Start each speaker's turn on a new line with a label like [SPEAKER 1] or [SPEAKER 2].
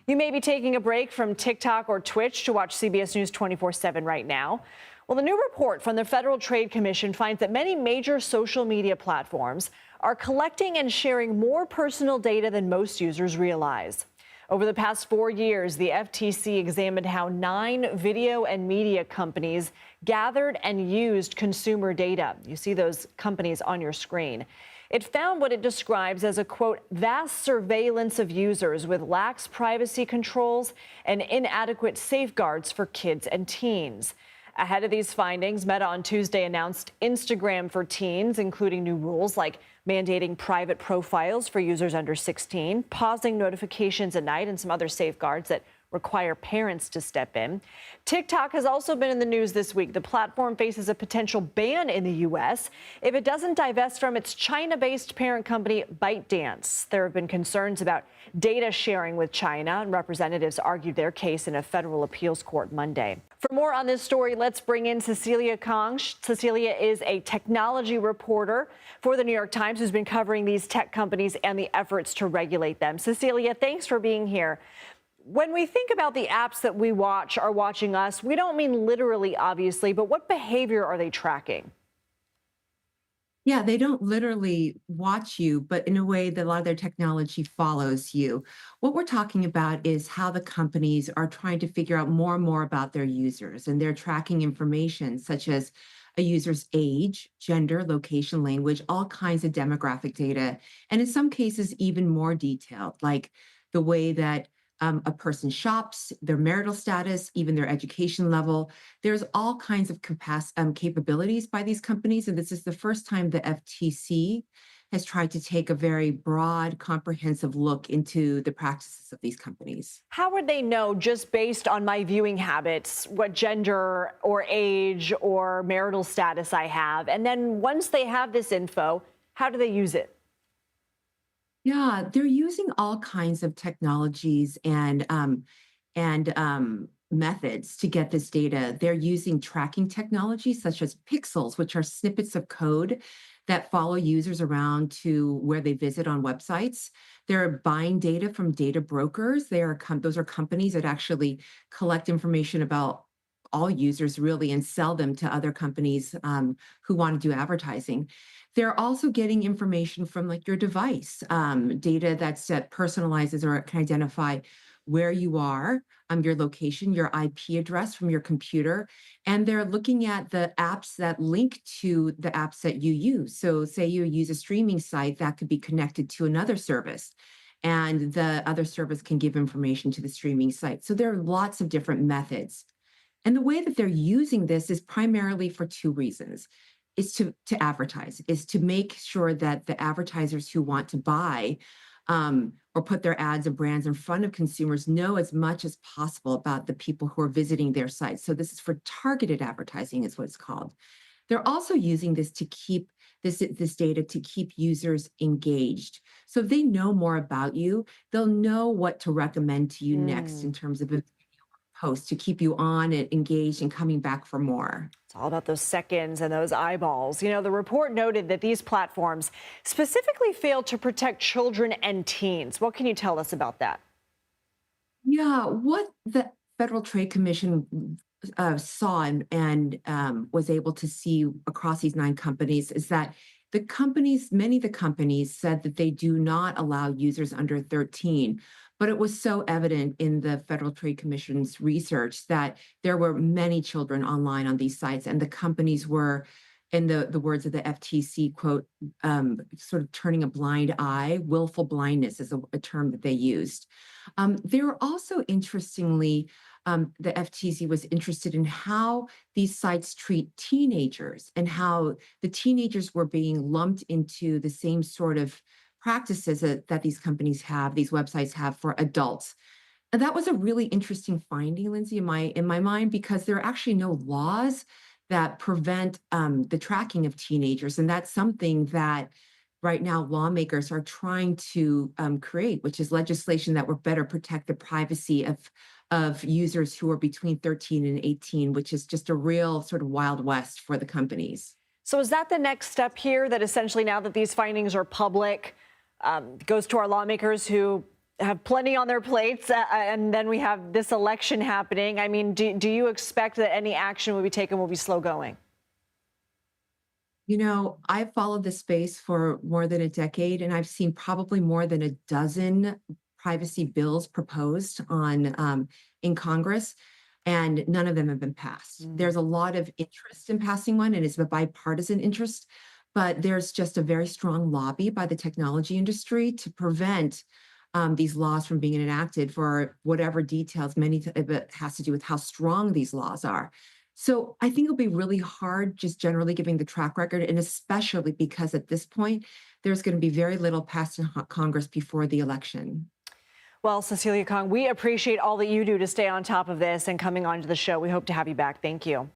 [SPEAKER 1] You may be taking a break from TikTok or Twitch to watch CBS News 24/7 right now. Well, the new report from the Federal Trade Commission finds that many major social media platforms are collecting and sharing more personal data than most users realize. Over the past 4 years, the FTC examined how 9 video and media companies gathered and used consumer data. You see those companies on your screen. It found what it describes as a, quote, vast surveillance of users with lax privacy controls and inadequate safeguards for kids and teens. Ahead of these findings, Meta on Tuesday announced Instagram for teens, including new rules like mandating private profiles for users under 16, pausing notifications at night, and some other safeguards that require parents to step in. TikTok has also been in the news this week. The platform faces a potential ban in the U.S. if it doesn't divest from its China-based parent company, ByteDance. There have been concerns about data sharing with China, and representatives argued their case in a federal appeals court Monday. For more on this story, let's bring in Cecilia Kong. Cecilia is a technology reporter for the New York Times who's been covering these tech companies and the efforts to regulate them. Cecilia, thanks for being here. When we think about the apps that we watch are watching us, we don't mean literally, obviously, but what behavior are they tracking?
[SPEAKER 2] Yeah, they don't literally watch you, but in a way that a lot of their technology follows you. What we're talking about is how the companies are trying to figure out more and more about their users, and they're tracking information such as a user's age, gender, location, language, all kinds of demographic data, and in some cases, even more detailed, like the way that a person shops, their marital status, even their education level. There's all kinds of capabilities by these companies, and this is the first time the FTC has tried to take a very broad, comprehensive look into the practices of these companies.
[SPEAKER 1] How would they know, just based on my viewing habits, what gender or age or marital status I have? And then once they have this info, how do they use it?
[SPEAKER 2] Yeah, they're using all kinds of technologies and methods to get this data. They're using tracking technologies such as pixels, which are snippets of code that follow users around to where they visit on websites. They're buying data from data brokers. Those are companies that actually collect information about all users really and sell them to other companies who want to do advertising. They're also getting information from like your device, data that personalizes or can identify where you are, your location, your IP address from your computer, and they're looking at the apps that link to the apps that you use. So say you use a streaming site that could be connected to another service, and the other service can give information to the streaming site. So there are lots of different methods. And the way that they're using this is primarily for two reasons. Is to advertise, is to make sure that the advertisers who want to buy or put their ads or brands in front of consumers know as much as possible about the people who are visiting their sites. So this is for targeted advertising is what it's called. They're also using this to keep this data to keep users engaged. So if they know more about you, they'll know what to recommend to you next in terms of a post to keep you on and engaged and coming back for more.
[SPEAKER 1] It's all about those seconds and those eyeballs. You know, the report noted that these platforms specifically fail to protect children and teens. What can you tell us about that?
[SPEAKER 2] Yeah, what the Federal Trade Commission saw and was able to see across these 9 companies is that many of the companies said that they do not allow users under 13. But it was so evident in the Federal Trade Commission's research that there were many children online on these sites, and the companies were, in the words of the FTC, quote, sort of turning a blind eye. Willful blindness is a term that they used. They were also, interestingly, the FTC was interested in how these sites treat teenagers and how the teenagers were being lumped into the same sort of practices that these companies have, these websites have for adults. And that was a really interesting finding, Lindsay, in my mind, because there are actually no laws that prevent the tracking of teenagers. And that's something that right now lawmakers are trying to create, which is legislation that would better protect the privacy of users who are between 13 and 18, which is just a real sort of Wild West for the companies.
[SPEAKER 1] So is that the next step here, that essentially now that these findings are public, goes to our lawmakers who have plenty on their plates, and then we have this election happening. I mean, do you expect that any action will be taken will be slow going?
[SPEAKER 2] You know, I've followed this space for more than a decade, and I've seen probably more than a dozen privacy bills proposed on in Congress, and none of them have been passed. There's a lot of interest in passing one, and it's a bipartisan interest, but there's just a very strong lobby by the technology industry to prevent these laws from being enacted for whatever details. Many of it has to do with how strong these laws are. So I think it'll be really hard, just generally giving the track record, and especially because at this point, there's going to be very little passed in Congress before the election.
[SPEAKER 1] Well, Cecilia Kong, we appreciate all that you do to stay on top of this and coming onto the show. We hope to have you back. Thank you.